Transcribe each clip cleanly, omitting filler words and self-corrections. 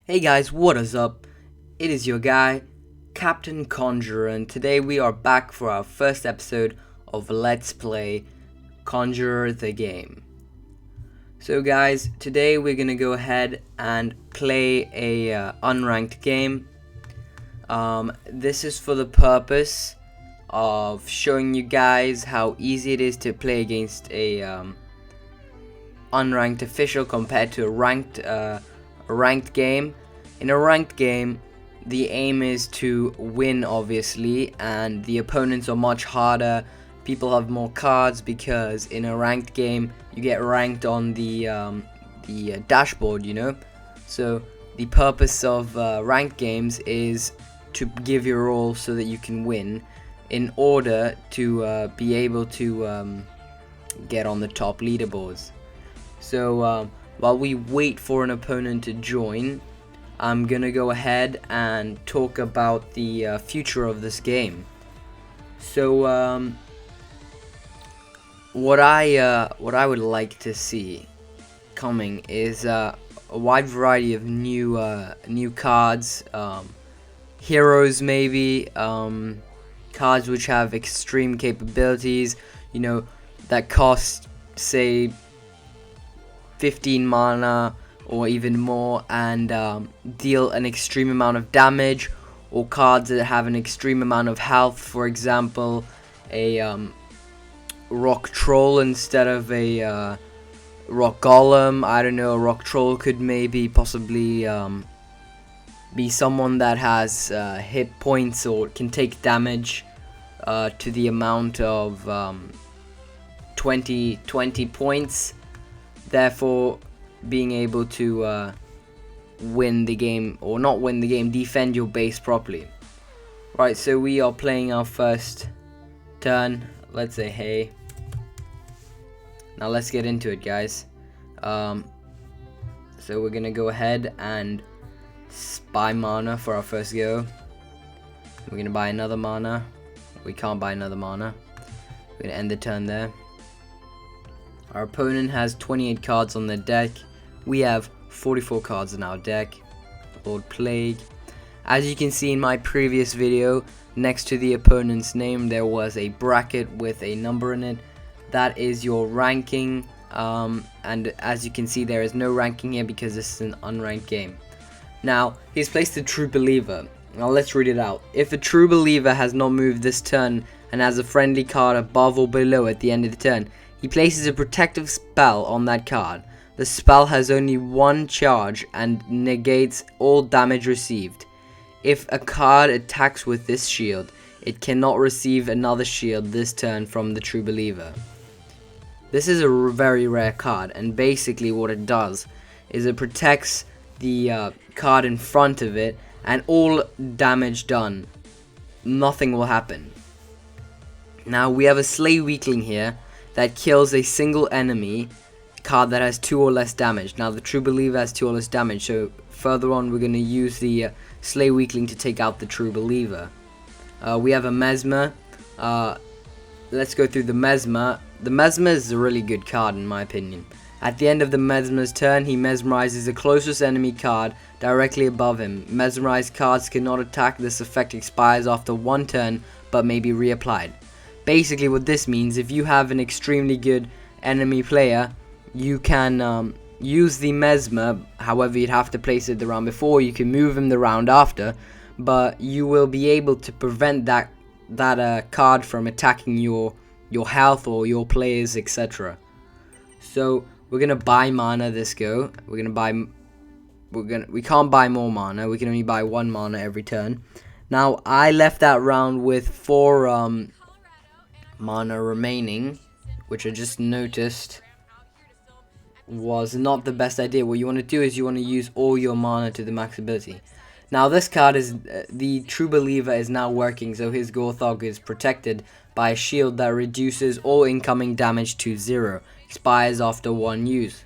Hey guys, what is up? It is your guy, Captain Conjuror, and today we are back for our first episode of Let's Play Conjuror the game. So guys, today we're gonna go ahead and play a unranked game. This is for the purpose of showing you guys how easy it is to play against a unranked official compared to a ranked game. In a ranked game, the aim is to win, obviously, and the opponents are much harder. People have more cards because in a ranked game, you get ranked on the dashboard, you know. So the purpose of ranked games is to give your all so that you can win, in order to be able to get on the top leaderboards. So while we wait for an opponent to join, I'm gonna go ahead and talk about the future of this game. So what I would like to see coming is a wide variety of new cards, heroes maybe, cards which have extreme capabilities, you know, that cost say 15 mana or even more and deal an extreme amount of damage, or cards that have an extreme amount of health. For example, a rock troll instead of a rock golem. I don't know, a rock troll could maybe possibly be someone that has hit points or can take damage to the amount of 20 points, therefore being able to win the game, or not win the game, defend your base properly. Right, so we are playing our first turn. Let's say hey. Now let's get into it, guys. So we're gonna go ahead and buy mana for our first go. We're gonna buy another mana. We can't buy another mana. We're gonna end the turn there. Our opponent has 28 cards on their deck. We have 44 cards in our deck. Lord Plague. As you can see in my previous video, next to the opponent's name there was a bracket with a number in it. That is your ranking, and as you can see, there is no ranking here because this is an unranked game. Now, he's placed a True Believer. Now let's read it out. If a True Believer has not moved this turn and has a friendly card above or below at the end of the turn, he places a protective spell on that card. The spell has only one charge and negates all damage received. If a card attacks with this shield, it cannot receive another shield this turn from the True Believer. This is a very rare card, and basically what it does is it protects the card in front of it, and all damage done, nothing will happen. Now we have a Slay Weakling here that kills a single enemy card that has 2 or less damage. Now the True Believer has 2 or less damage, so further on we're going to use the Slay Weakling to take out the True Believer. We have a Mesmer. Let's go through the Mesmer. The Mesmer is a really good card in my opinion. At the end of the Mesmer's turn, he mesmerizes the closest enemy card directly above him. Mesmerized cards cannot attack. This effect expires after 1 turn but may be reapplied. Basically what this means, if you have an extremely good enemy player, you can use the Mesmer. However, you'd have to place it the round before. You can move him the round after, but you will be able to prevent that card from attacking your health or your players, etc. So we're gonna buy mana this go. We can't buy more mana. We can only buy 1 mana every turn. Now I left that round with 4 mana remaining, which I just noticed was not the best idea. What you want to do is you want to use all your mana to the max ability. Now this card is the True Believer is now working, so his Gorthog is protected by a shield that reduces all incoming damage to 0. Expires after 1 use.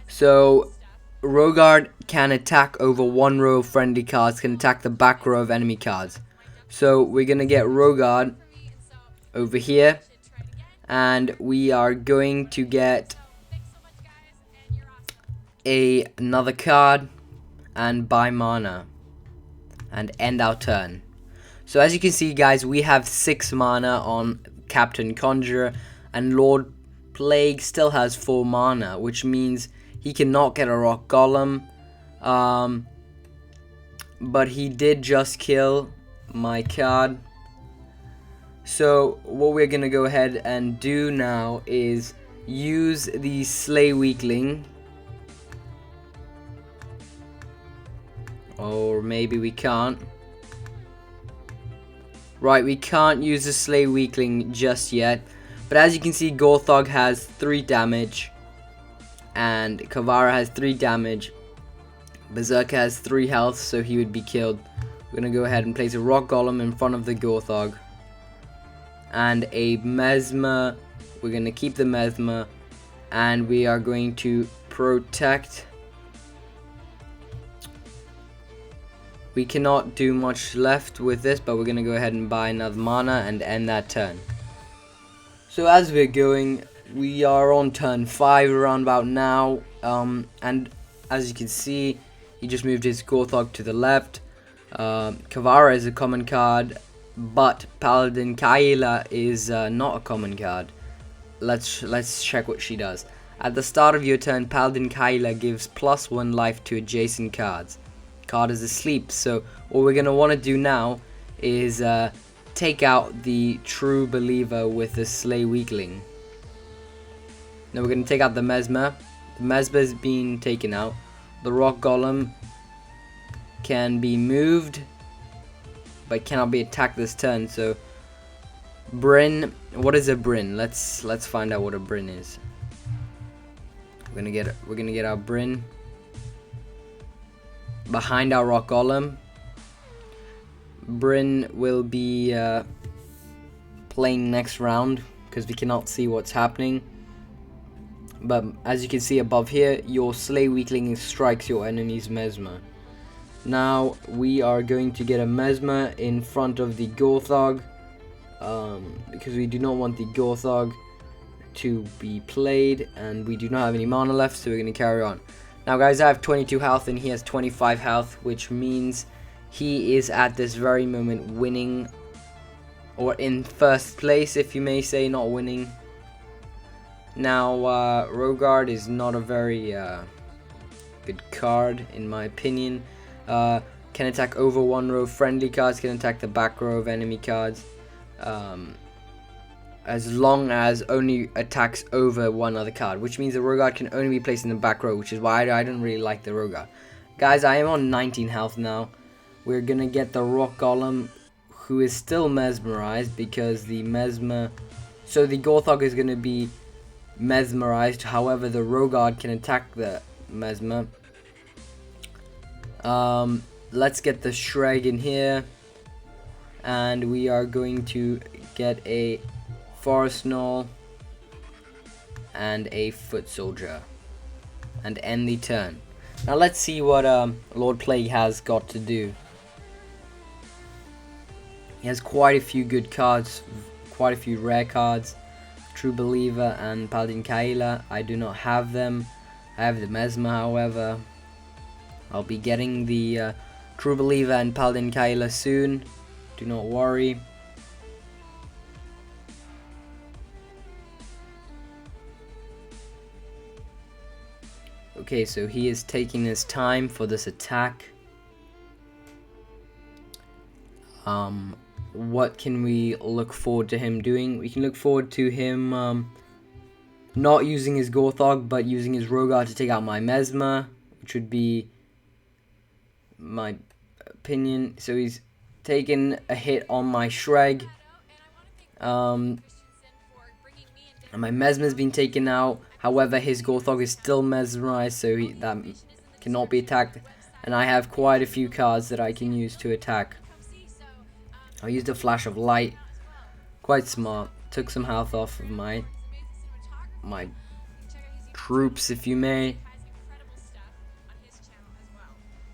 So Rogard can attack over 1 row of friendly cards, can attack the back row of enemy cards. So we're gonna get Rogard over here, and we are going to get another card and buy mana and end our turn. So as you can see, guys, we have 6 mana on Captain Conjuror, and Lord Plague still has 4 mana, which means he cannot get a Rock Golem. But he did just kill my card. So what we're gonna go ahead and do now is use the Slay Weakling. Or maybe we can't. Right, we can't use the Slay Weakling just yet. But as you can see, Gorthog has 3 damage. And Kavara has 3 damage. Berserker has 3 health, so he would be killed. We're going to go ahead and place a Rock Golem in front of the Gorthog. And a Mesmer. We're going to keep the Mesmer. And we are going to protect. We cannot do much left with this, but we're going to go ahead and buy another mana and end that turn. So as we're going, we are on turn 5 around about now. And as you can see, he just moved his Gorthog to the left. Kavara is a common card, but Paladin Kaila is not a common card. Let's check what she does. At the start of your turn, Paladin Kaila gives +1 life to adjacent cards. Card is asleep, so what we're gonna want to do now is take out the True Believer with the Slay Weakling. Now we're gonna take out the Mesmer. The Mesmer is being taken out. The Rock Golem can be moved, but cannot be attacked this turn. So Bryn, what is a Bryn? Let's find out what a Bryn is. We're gonna get our Bryn behind our Rock Golem. Bryn will be playing next round because we cannot see what's happening. But as you can see above here, your Slay Weakling strikes your enemy's Mesmer. Now we are going to get a Mesmer in front of the Gorthog, because we do not want the Gorthog to be played, and we do not have any mana left, so we're going to carry on. Now guys, I have 22 health and he has 25 health, which means he is at this very moment winning, or in first place if you may say, not winning. Now Rogard is not a very good card in my opinion. Can attack over 1 row of friendly cards, can attack the back row of enemy cards, as long as only attacks over 1 other card, which means the Rogard can only be placed in the back row, which is why I don't really like the Rogard. Guys, I am on 19 health now. We're gonna get the Rock Golem, who is still mesmerized because the Mesmer, so the Gorthog is gonna be mesmerized, however the Rogard can attack the Mesmer. Let's get the Shreg in here, and we are going to get a Forest Gnoll and a Foot Soldier and end the turn. Now let's see what Lord Plague has got to do. He has quite a few good cards, quite a few rare cards. True Believer and Paladin Kaila, I do not have them. I have the Mesmer, however. I'll be getting the True Believer and Paladin Kaila soon. Do not worry. Okay, so he is taking his time for this attack. What can we look forward to him doing? We can look forward to him not using his Gorthog, but using his Rogard to take out my Mesmer, which would be my opinion. So he's taken a hit on my Shreg. And my Mesmer's been taken out. However, his Gorthog is still mesmerized, so that cannot be attacked. And I have quite a few cards that I can use to attack. I used a Flash of Light. Quite smart. Took some health off of my troops, if you may.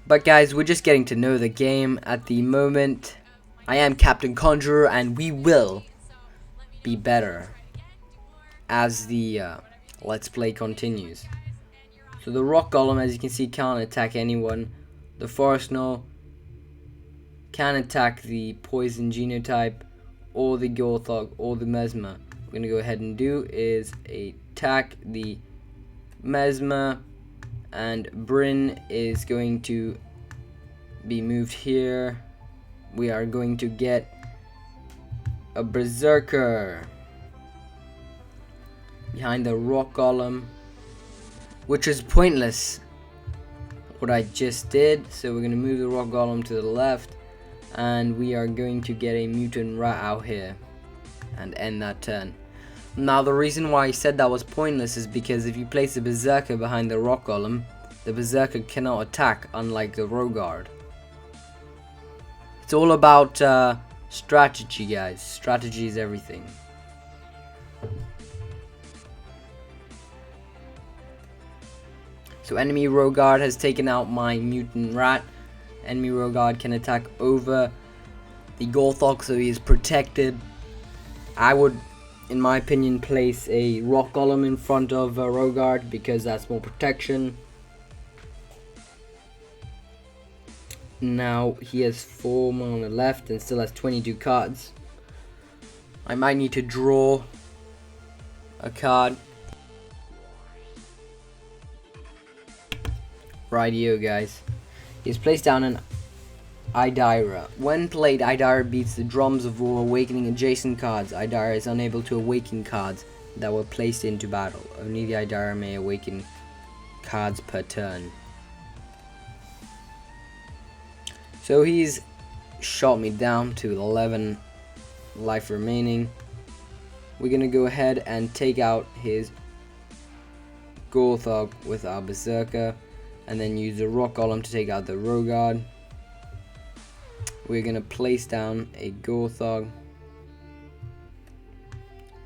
But guys, we're just getting to know the game at the moment. I am Captain Conjuror, and we will be better as the Let's Play continues. So the rock golem, as you can see, can't attack anyone. The forest gnoll can attack the poison genotype, or the Gorthog, or the mesmer. What we're going to go ahead and do is attack the mesmer, and Bryn is going to be moved here. We are going to get a berserker behind the rock golem, which is pointless what I just did. So we're going to move the rock golem to the left, and we are going to get a mutant rat out here and end that turn. Now the reason why I said that was pointless is because if you place a berserker behind the rock golem, the berserker cannot attack, unlike the Rogard. It's all about strategy, guys. Strategy is everything. So enemy Rogard has taken out my mutant rat. Enemy Rogard can attack over the Gorthog, so he is protected. I would, in my opinion, place a rock golem in front of Rogard because that's more protection. Now he has 4 mana left and still has 22 cards. I might need to draw a card. Rightio, guys. He's placed down an Idira. When played, Idira beats the drums of war, awakening adjacent cards. Idira is unable to awaken cards that were placed into battle. Only the Idira may awaken cards per turn. So he's shot me down to 11 life remaining. We're gonna go ahead and take out his Gorthog with our Berserker, and then use the rock golem to take out the Rogard. We're gonna place down a Gorthog,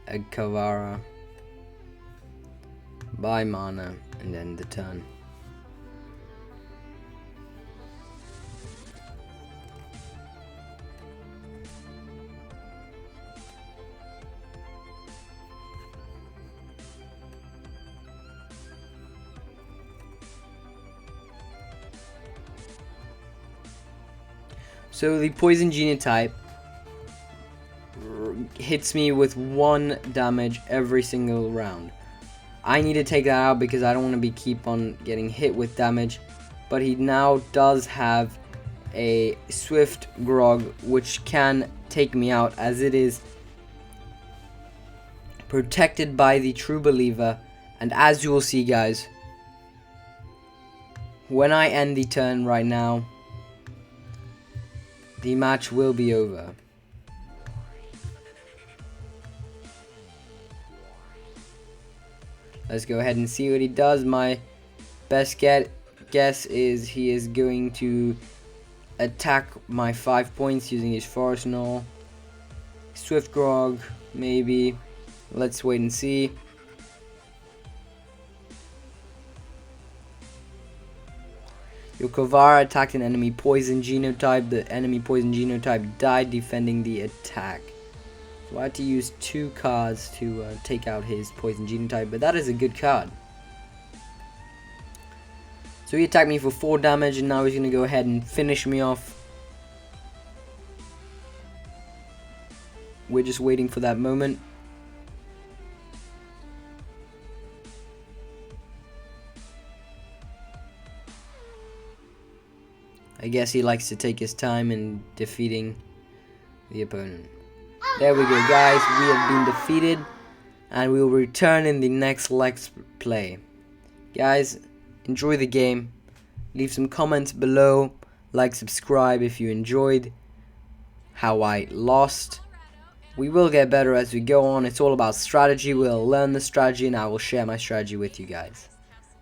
a Kavara, buy mana, and end the turn. So the poison genotype hits me with 1 damage every single round. I need to take that out because I don't want to keep on getting hit with damage. But he now does have a Swift Grog, which can take me out, as it is protected by the True Believer. And as you will see, guys, when I end the turn right now, the match will be over. Let's go ahead and see what he does. My best guess is he is going to attack my 5 points using his Forest Gnoll. Swift Grog, maybe. Let's wait and see. Your Kavara attacked an enemy poison genotype. The enemy poison genotype died defending the attack. So I had to use 2 cards to take out his poison genotype, but that is a good card. So he attacked me for 4 damage, and now he's going to go ahead and finish me off. We're just waiting for that moment. I guess he likes to take his time in defeating the opponent. There we go, guys. We have been defeated, and we will return in the next Let's Play. Guys, enjoy the game. Leave some comments below. Like, subscribe if you enjoyed how I lost. We will get better as we go on. It's all about strategy. We'll learn the strategy, and I will share my strategy with you guys.